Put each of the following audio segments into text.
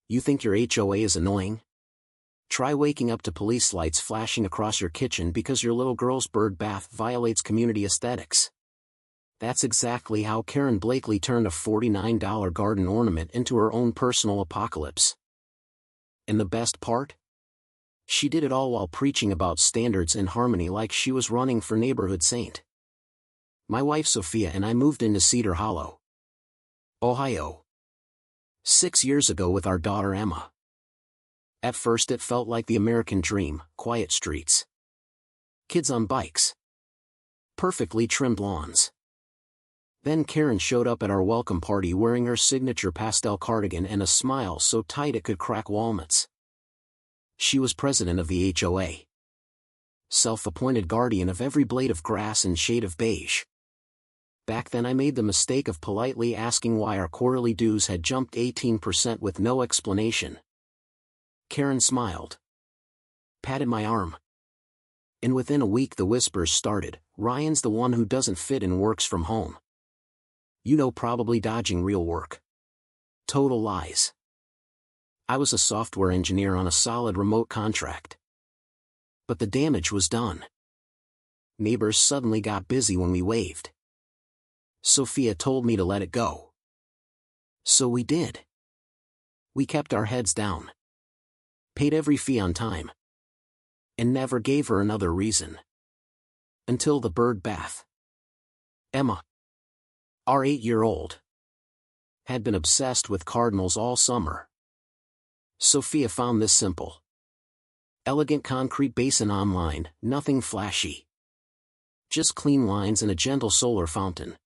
You think your HOA is annoying? Try waking up to police lights flashing across your kitchen because your little girl's bird bath violates community aesthetics. That's exactly how Karen Blakely turned a $49 garden ornament into her own personal apocalypse. And the best part? She did it all while preaching about standards and harmony like she was running for neighborhood saint. My wife Sophia and I moved into Cedar Hollow, Ohio, 6 years ago with our daughter Emma. At first it felt like the American dream: quiet streets, kids on bikes, perfectly trimmed lawns. Then Karen showed up at our welcome party wearing her signature pastel cardigan and a smile so tight it could crack walnuts. She was president of the HOA, self-appointed guardian of every blade of grass and shade of beige. Back then I made the mistake of politely asking why our quarterly dues had jumped 18% with no explanation. Karen smiled, patted my arm, and within a week the whispers started: Ryan's the one who doesn't fit and works from home. You know, probably dodging real work. Total lies. I was a software engineer on a solid remote contract. But the damage was done. Neighbors suddenly got busy when we waved. Sophia told me to let it go. So we did. We kept our heads down, paid every fee on time, and never gave her another reason. Until the bird bath. Emma, our 8-year-old, had been obsessed with cardinals all summer. Sophia found this simple, elegant concrete basin online, nothing flashy, just clean lines and a gentle solar fountain.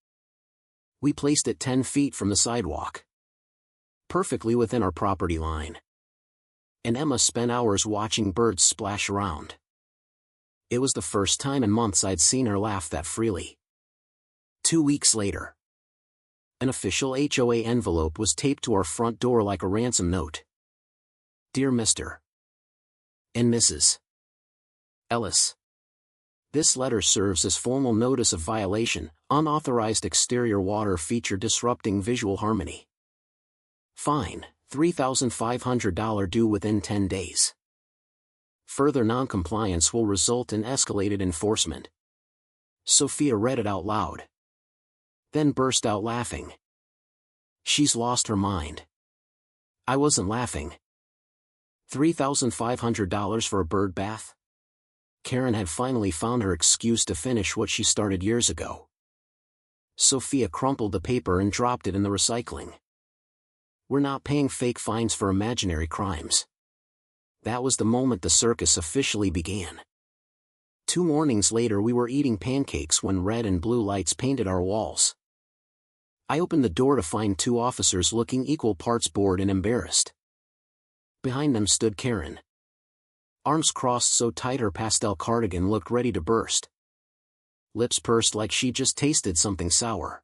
We placed it 10 feet from the sidewalk, perfectly within our property line. And Emma spent hours watching birds splash around. It was the first time in months I'd seen her laugh that freely. 2 weeks later, an official HOA envelope was taped to our front door like a ransom note. Dear Mr. and Mrs. Ellis, this letter serves as formal notice of violation: unauthorized exterior water feature disrupting visual harmony. Fine, $3,500 due within 10 days. Further noncompliance will result in escalated enforcement. Sophia read it out loud, then burst out laughing. She's lost her mind. I wasn't laughing. $3,500 for a bird bath? Karen had finally found her excuse to finish what she started years ago. Sophia crumpled the paper and dropped it in the recycling. We're not paying fake fines for imaginary crimes. That was the moment the circus officially began. 2 mornings later we were eating pancakes when red and blue lights painted our walls. I opened the door to find 2 officers looking equal parts bored and embarrassed. Behind them stood Karen, arms crossed so tight her pastel cardigan looked ready to burst. Lips pursed like she just tasted something sour.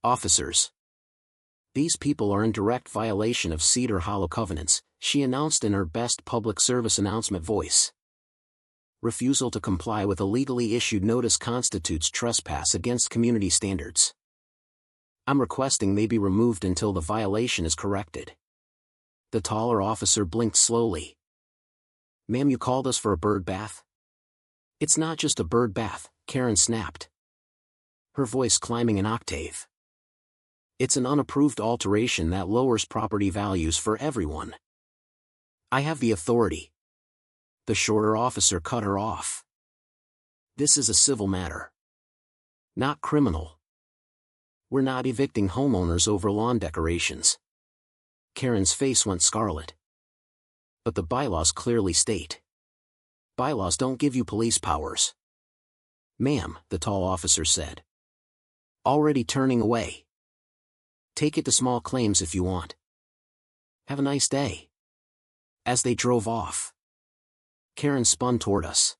Officers, these people are in direct violation of Cedar Hollow covenants, she announced in her best public service announcement voice. Refusal to comply with a legally issued notice constitutes trespass against community standards. I'm requesting they be removed until the violation is corrected. The taller officer blinked slowly. Ma'am, you called us for a bird bath? It's not just a bird bath, Karen snapped, her voice climbing an octave. It's an unapproved alteration that lowers property values for everyone. I have the authority. The shorter officer cut her off. This is a civil matter, not criminal. We're not evicting homeowners over lawn decorations. Karen's face went scarlet. But the bylaws clearly state. Bylaws don't give you police powers. Ma'am, the tall officer said, already turning away. Take it to small claims if you want. Have a nice day. As they drove off, Karen spun toward us,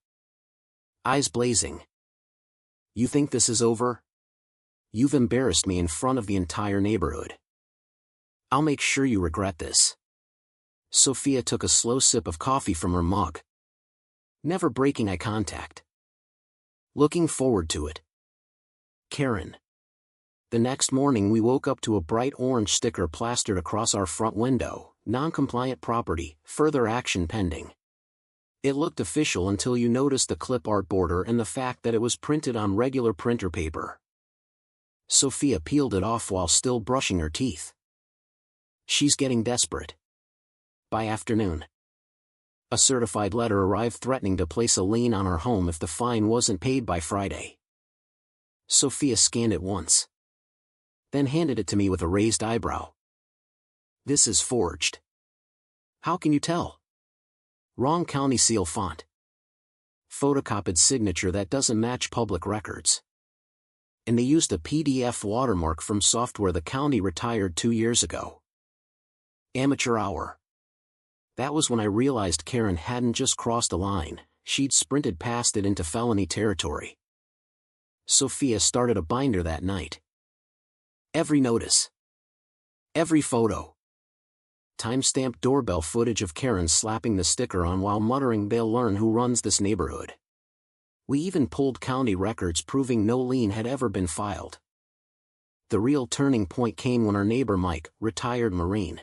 eyes blazing. You think this is over? You've embarrassed me in front of the entire neighborhood. I'll make sure you regret this. Sophia took a slow sip of coffee from her mug, never breaking eye contact. Looking forward to it. Karen. The next morning we woke up to a bright orange sticker plastered across our front window. Non-compliant property, further action pending. It looked official until you noticed the clip art border and the fact that it was printed on regular printer paper. Sophia peeled it off while still brushing her teeth. She's getting desperate. By afternoon, a certified letter arrived threatening to place a lien on her home if the fine wasn't paid by Friday. Sophia scanned it once, then handed it to me with a raised eyebrow. This is forged. How can you tell? Wrong county seal font. Photocopied signature that doesn't match public records. And they used a PDF watermark from software the county retired 2 years ago. Amateur hour. That was when I realized Karen hadn't just crossed a line, she'd sprinted past it into felony territory. Sophia started a binder that night. Every notice. Every photo. Timestamped doorbell footage of Karen slapping the sticker on while muttering they'll learn who runs this neighborhood. We even pulled county records proving no lien had ever been filed. The real turning point came when our neighbor Mike, retired Marine,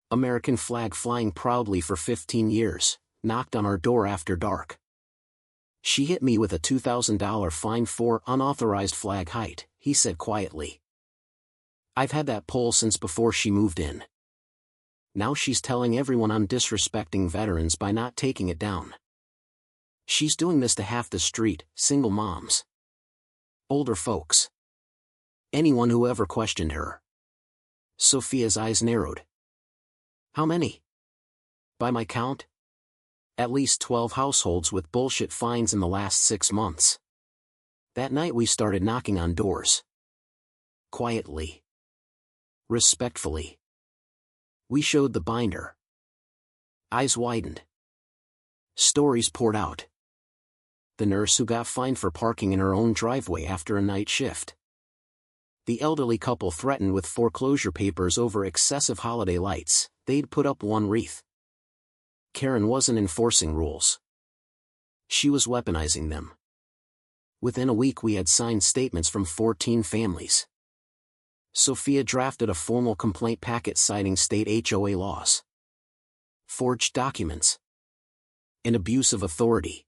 American flag flying proudly for 15 years, knocked on our door after dark. She hit me with a $2,000 fine for unauthorized flag height, he said quietly. I've had that pole since before she moved in. Now she's telling everyone I'm disrespecting veterans by not taking it down. She's doing this to half the street, single moms, older folks, anyone who ever questioned her. Sophia's eyes narrowed. How many? By my count, at least 12 households with bullshit fines in the last 6 months. That night we started knocking on doors. Quietly. Respectfully. We showed the binder. Eyes widened. Stories poured out. The nurse who got fined for parking in her own driveway after a night shift. The elderly couple threatened with foreclosure papers over excessive holiday lights, they'd put up one wreath. Karen wasn't enforcing rules. She was weaponizing them. Within a week we had signed statements from 14 families. Sophia drafted a formal complaint packet citing state HOA laws, forged documents, and abuse of authority.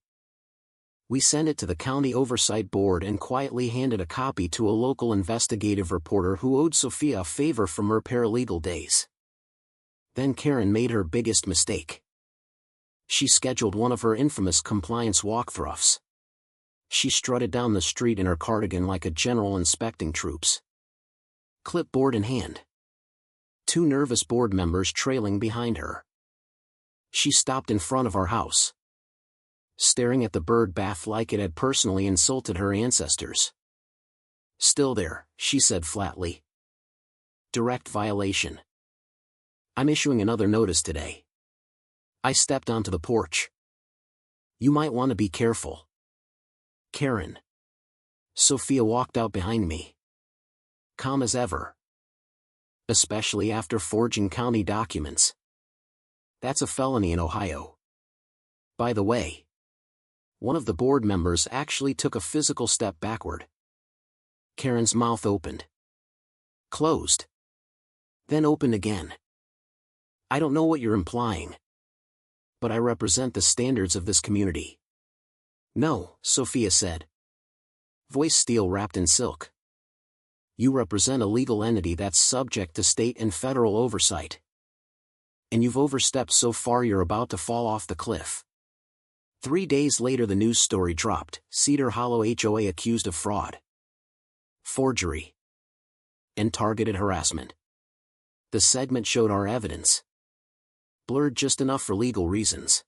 We sent it to the County Oversight Board and quietly handed a copy to a local investigative reporter who owed Sophia a favor from her paralegal days. Then Karen made her biggest mistake. She scheduled one of her infamous compliance walkthroughs. She strutted down the street in her cardigan like a general inspecting troops, clipboard in hand. 2 nervous board members trailing behind her. She stopped in front of our house, staring at the bird bath like it had personally insulted her ancestors. Still there, she said flatly. Direct violation. I'm issuing another notice today. I stepped onto the porch. You might want to be careful. Karen. Sophia walked out behind me. Calm as ever. Especially after forging county documents. That's a felony in Ohio. By the way, one of the board members actually took a physical step backward. Karen's mouth opened. Closed. Then opened again. I don't know what you're implying, but I represent the standards of this community. No, Sophia said. Voice steel wrapped in silk. You represent a legal entity that's subject to state and federal oversight. And you've overstepped so far you're about to fall off the cliff. 3 days later the news story dropped, Cedar Hollow HOA accused of fraud, forgery, and targeted harassment. The segment showed our evidence. Blurred just enough for legal reasons.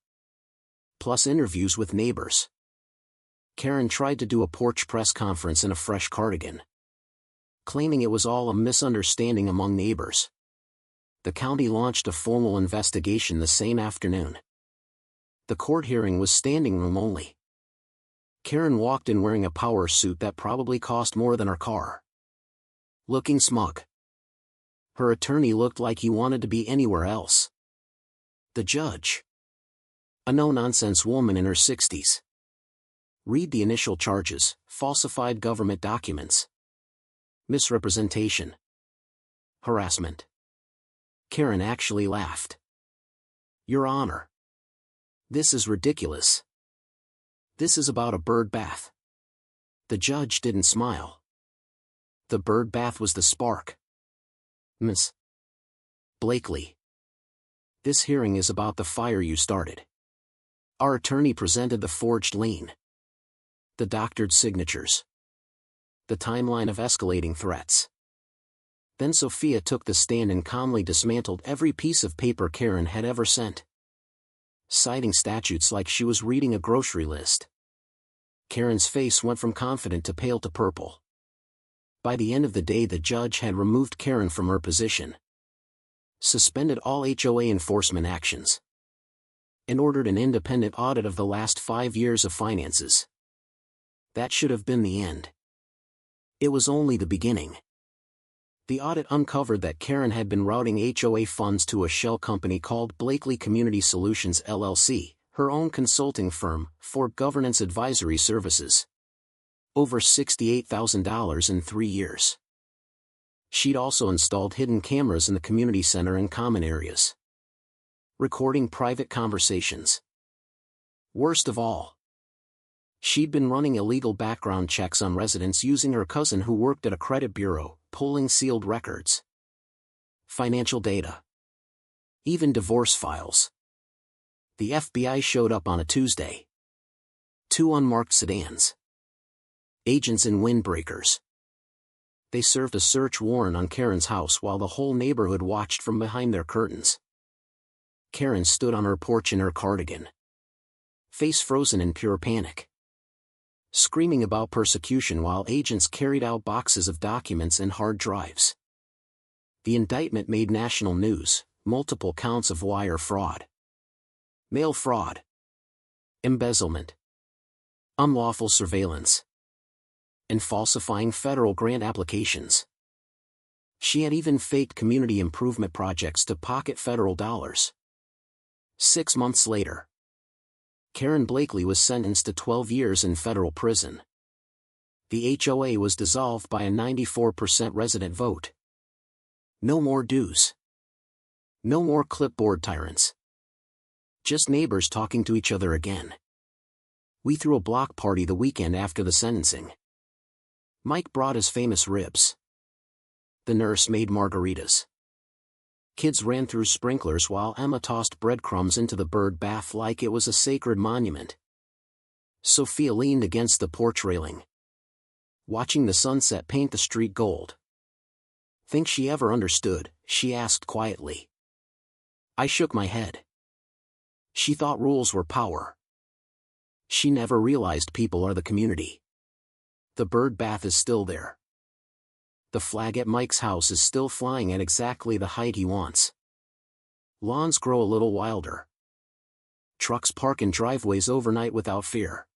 Plus interviews with neighbors. Karen tried to do a porch press conference in a fresh cardigan, claiming it was all a misunderstanding among neighbors. The county launched a formal investigation the same afternoon. The court hearing was standing room only. Karen walked in wearing a power suit that probably cost more than her car. Looking smug. Her attorney looked like he wanted to be anywhere else. The judge, a no-nonsense woman in her 60s. Read the initial charges: falsified government documents, misrepresentation, harassment. Karen actually laughed. "Your Honor. This is ridiculous. This is about a bird bath." The judge didn't smile. The bird bath was the spark. "Miss Blakely, this hearing is about the fire you started." Our attorney presented the forged lien, the doctored signatures, the timeline of escalating threats. Then Sophia took the stand and calmly dismantled every piece of paper Karen had ever sent, citing statutes like she was reading a grocery list. Karen's face went from confident to pale to purple. By the end of the day, the judge had removed Karen from her position, suspended all HOA enforcement actions, and ordered an independent audit of the last 5 years of finances. That should have been the end. It was only the beginning. The audit uncovered that Karen had been routing HOA funds to a shell company called Blakely Community Solutions LLC, her own consulting firm, for governance advisory services. Over $68,000 in 3 years. She'd also installed hidden cameras in the community center and common areas, recording private conversations. Worst of all, she'd been running illegal background checks on residents using her cousin who worked at a credit bureau, pulling sealed records, financial data, even divorce files. The FBI showed up on a Tuesday. 2 unmarked sedans. Agents in windbreakers. They served a search warrant on Karen's house while the whole neighborhood watched from behind their curtains. Karen stood on her porch in her cardigan, face frozen in pure panic, screaming about persecution while agents carried out boxes of documents and hard drives. The indictment made national news, multiple counts of wire fraud, mail fraud, embezzlement, unlawful surveillance, and falsifying federal grant applications. She had even faked community improvement projects to pocket federal dollars. 6 months later, Karen Blakely was sentenced to 12 years in federal prison. The HOA was dissolved by a 94% resident vote. No more dues. No more clipboard tyrants. Just neighbors talking to each other again. We threw a block party the weekend after the sentencing. Mike brought his famous ribs. The nurse made margaritas. Kids ran through sprinklers while Emma tossed breadcrumbs into the bird bath like it was a sacred monument. Sophia leaned against the porch railing, watching the sunset paint the street gold. "Think she ever understood?" she asked quietly. I shook my head. She thought rules were power. She never realized people are the community. The bird bath is still there. The flag at Mike's house is still flying at exactly the height he wants. Lawns grow a little wilder. Trucks park in driveways overnight without fear.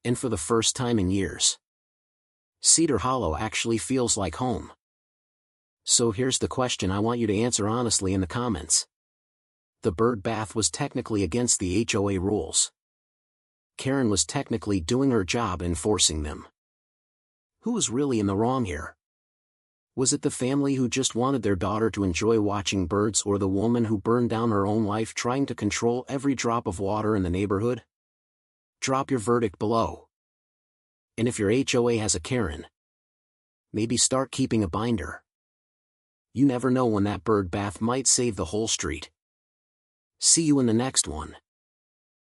And for the first time in years, Cedar Hollow actually feels like home. So here's the question I want you to answer honestly in the comments. The bird bath was technically against the HOA rules. Karen was technically doing her job enforcing them. Who was really in the wrong here? Was it the family who just wanted their daughter to enjoy watching birds, or the woman who burned down her own life trying to control every drop of water in the neighborhood? Drop your verdict below. And if your HOA has a Karen, maybe start keeping a binder. You never know when that bird bath might save the whole street. See you in the next one.